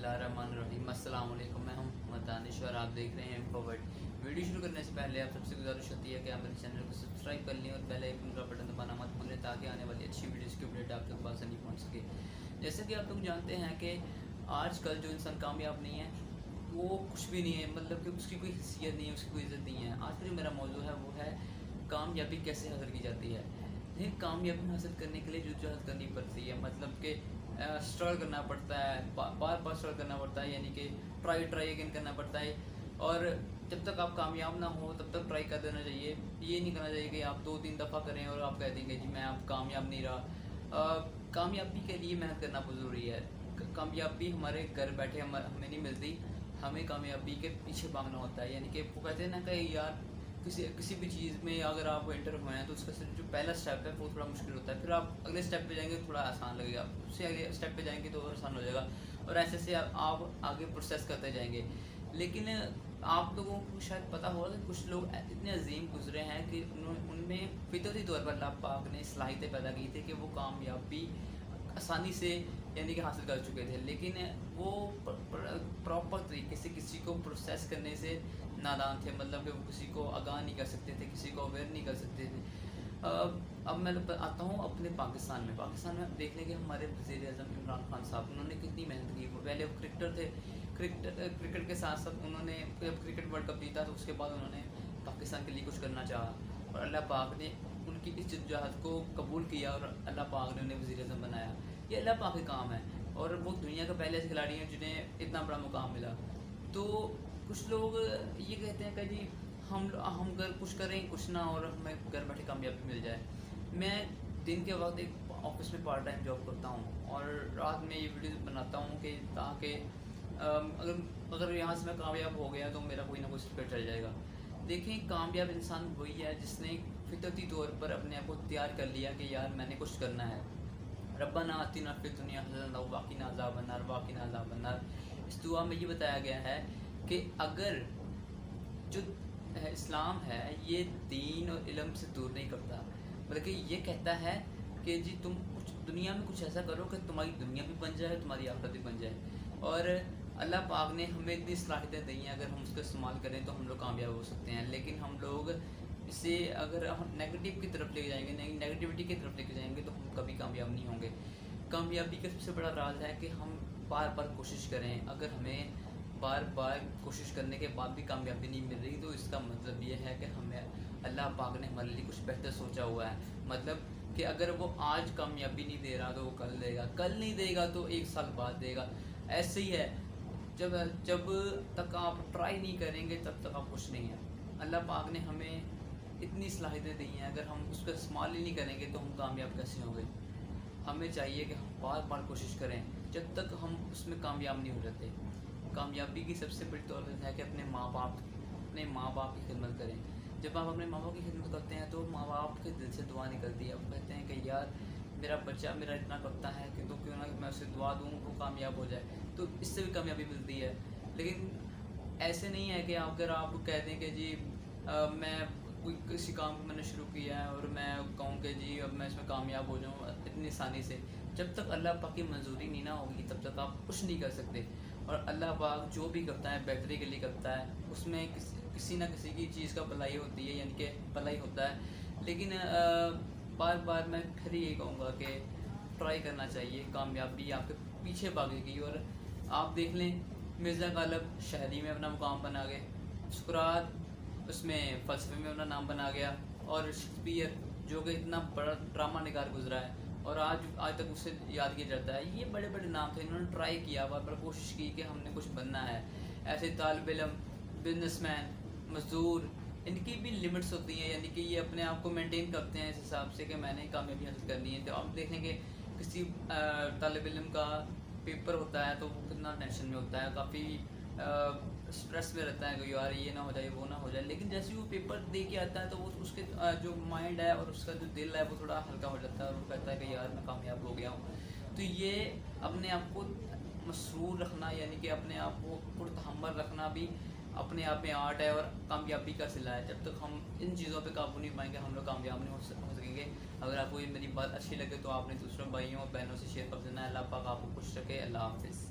बिस्मिल्लाहिर्रहमानिर्रहीम। अस्सलाम वालेकुम। मैं हूं मोहम्मद दानिश और आप देख रहे हैं फॉरवर्ड। वीडियो शुरू करने से पहले आप सबसे गुजारिश होती है कि आप मेरे चैनल को सब्सक्राइब कर लें और बेल आइकन का बटन दबाना मत भूलें ताकि आने वाली अच्छी वीडियोज़ की अपडेट आप तक आसानी पहुंच सके। जैसे कि आप लोग जानते हैं कि आजकल जो इंसान कामयाब नहीं है वो कुछ भी नहीं है, मतलब कि उसकी कोई हैसियत नहीं है, उसकी कोई इज़्ज़त नहीं है। आज का जो मेरा मौजू है वो है कामयाबी कैसे हासिल की जाती है। लेकिन कामयाबी हासिल करने के लिए जद्दोजहद करनी पड़ती है, मतलब कि स्ट्रगल करना पड़ता है, बार बार स्ट्रगल करना पड़ता है, यानी कि ट्राई अगेन करना पड़ता है। और जब तक आप कामयाब ना हो तब तक ट्राई कर देना चाहिए। ये नहीं करना चाहिए कि आप 2-3 दफ़ा करें और आप कह देंगे जी मैं अब कामयाब नहीं रहा। कामयाबी के लिए मेहनत करना बहुत ज़रूरी है। कामयाबी हमारे घर बैठे हमें नहीं मिलती, हमें कामयाबी के पीछे भागना होता है। यानी कि वो कहते हैं ना कि यार किसी भी चीज़ में अगर आप एंटर हुए हैं तो उसका सिर्फ जो पहला स्टेप है वो थोड़ा मुश्किल होता है, फिर आप अगले स्टेप पे जाएंगे तो थोड़ा आसान लगेगा, उससे अगले स्टेप पे जाएंगे तो और आसान हो जाएगा, और ऐसे से आप आगे प्रोसेस करते जाएंगे। लेकिन आप लोगों को शायद पता होगा कि कुछ लोग इतने अजीम गुजरे हैं कि उनमें फितरती तौर पर अल्लाह पाक ने सलाहियतें पैदा की थी कि वो कामयाबी आसानी से यानी कि हासिल कर चुके थे, लेकिन वो प्रॉपर तरीके से किसी को प्रोसेस करने से नादान थे। मतलब कि वो किसी को आगाह नहीं कर सकते थे, किसी को अवेयर नहीं कर सकते थे। अब मैं आता हूँ अपने पाकिस्तान में। पाकिस्तान में आप देख लें कि हमारे वज़ीर-ए-आज़म इमरान खान साहब, उन्होंने कितनी मेहनत की। वो पहले वो क्रिकेटर थे, क्रिकेट के साथ साथ उन्होंने जब क्रिकेट वर्ल्ड कप जीता तो उसके बाद उन्होंने पाकिस्तान के लिए कुछ करना चाहा और अल्लाह पाक ने उनकी इस जद्दोजहद को कबूल किया और अल्लाह पाक ने उन्हें वज़ीर-ए-आज़म बनाया। ये अल्लाह पाक का काम है और वो दुनिया का पहले ऐसे खिलाड़ी हैं जिन्हें इतना बड़ा मुकाम मिला। तो कुछ लोग ये कहते हैं कि जी हम घर कुछ करें कुछ ना और हमें घर बैठे कामयाबी मिल जाए। मैं दिन के वक्त एक ऑफिस में पार्ट टाइम जॉब करता हूँ और रात में ये वीडियो बनाता हूँ कि ताकि अगर यहाँ से मैं कामयाब हो गया तो मेरा कोई ना कोई सर्टिफिकेट चल जाएगा। देखें, कामयाब इंसान वही है जिसने फितरती तौर पर अपने आप को तैयार कर लिया कि यार मैंने कुछ करना है। रब्बना आतिना फिद दुनिया हसनतन व क़िना अज़ाबन्नार। इस दुआ में ये बताया गया है कि अगर जो इस्लाम है ये दीन और इल्म से दूर नहीं करता, बल्कि ये कहता है कि जी तुम कुछ दुनिया में कुछ ऐसा करो कि तुम्हारी दुनिया भी बन जाए, तुम्हारी आखिरत भी बन जाए। और अल्लाह पाक ने हमें इतनी सलाहियतें दी हैं, अगर हम उसका इस्तेमाल करें तो हम लोग कामयाब हो सकते हैं। लेकिन हम लोग इसे अगर हम नेगेटिव की तरफ लेके जाएंगे, नेगेटिविटी की तरफ लेके जाएंगे तो हम कभी कामयाब नहीं होंगे। कामयाबी का सबसे बड़ा राज है कि हम बार बार कोशिश करें। अगर हमें बार बार कोशिश करने के बाद भी कामयाबी नहीं मिल रही तो इसका मतलब ये है कि हमें अल्लाह पाक ने हमारे लिए कुछ बेहतर सोचा हुआ है। मतलब कि अगर वो आज कामयाबी नहीं दे रहा तो वो कल देगा, कल नहीं देगा तो 1 साल बाद देगा। ऐसे ही है, जब तक आप ट्राई नहीं करेंगे तब तक आप कुछ नहीं है। अल्लाह पाक ने हमें इतनी सलाहियतें दी हैं, अगर हम उसका इस्तेमाल ही नहीं करेंगे तो हम कामयाब कैसे होंगे। हमें चाहिए कि हम बार बार कोशिश करें जब तक हम उसमें कामयाब नहीं हो जाते। कामयाबी की सबसे बड़ी दौलत है कि अपने माँ बाप की खिदमत करें। जब आप अपने माँ बाप की खिदमत करते हैं तो माँ बाप के दिल से दुआ निकलती है। वो कहते हैं कि यार मेरा बच्चा मेरा इतना करता है कि तो क्यों ना मैं उसे दुआ दूँ वो कामयाब हो जाए, तो इससे भी कामयाबी मिलती है। लेकिन ऐसे नहीं है कि अगर आप कह दें कि जी मैं कोई किसी काम को मैंने शुरू किया है और मैं कहूँ कि जी अब मैं इसमें कामयाब हो जाऊँ इतनी आसानी से, जब तक अल्लाह पाक की मंजूरी नहीं ना होगी तब तक आप कुछ नहीं कर सकते। और अल्लाह पाक जो भी करता है बेहतरी के लिए करता है, उसमें किसी ना किसी की चीज़ का भलाई होती है, यानी कि भलाई होता है। लेकिन बार बार मैं फिर यही कहूँगा कि ट्राई करना चाहिए, कामयाबी आपके पीछे भागेगी। और आप देख लें मिर्ज़ा गालिब शहरी में अपना मुकाम बना गए, सुकरात उसमें फ़लसफ़े में अपना नाम बना गया, और शेक्सपियर जो कि इतना बड़ा ड्रामा निगार गुजरा है और आज तक उसे याद किया जाता है। ये बड़े बड़े नाम थे, इन्होंने ट्राई किया, बार बार कोशिश की कि हमने कुछ बनना है। ऐसे तालिब इल्म, बिजनेसमैन, मज़दूर, इनकी भी लिमिट्स होती हैं, यानी कि ये अपने आप को मेंटेन करते हैं इस हिसाब से कि मैंने कामयाबी हासिल करनी है। तो आप देखेंगे किसी तालिब इल्म का पेपर होता है तो वो कितना टेंशन में होता है, काफ़ी स्ट्रेस में रहता है कि यार ये ना हो जाए वो ना हो जाए। लेकिन जैसे ही वो पेपर दे के आता है तो वो उसके जो माइंड है और उसका जो दिल है वो थोड़ा हल्का हो जाता है और वो कहता है कि यार मैं कामयाब हो गया हूँ। तो ये अपने आप को मसरूर रखना, यानी कि अपने आप को पुरतहम्मल रखना भी अपने आप में आर्ट है और कामयाबी का सिला है। जब तक हम इन चीज़ों पे काबू नहीं पाएंगे हम लोग कामयाब नहीं हो सकेंगे। अगर आपको ये मेरी बात अच्छी लगे तो आपने दूसरों भाइयों और बहनों से शेयर कर देना है। अल्लाह पाक आपको खुश रखे। अल्लाह हाफ़िज़।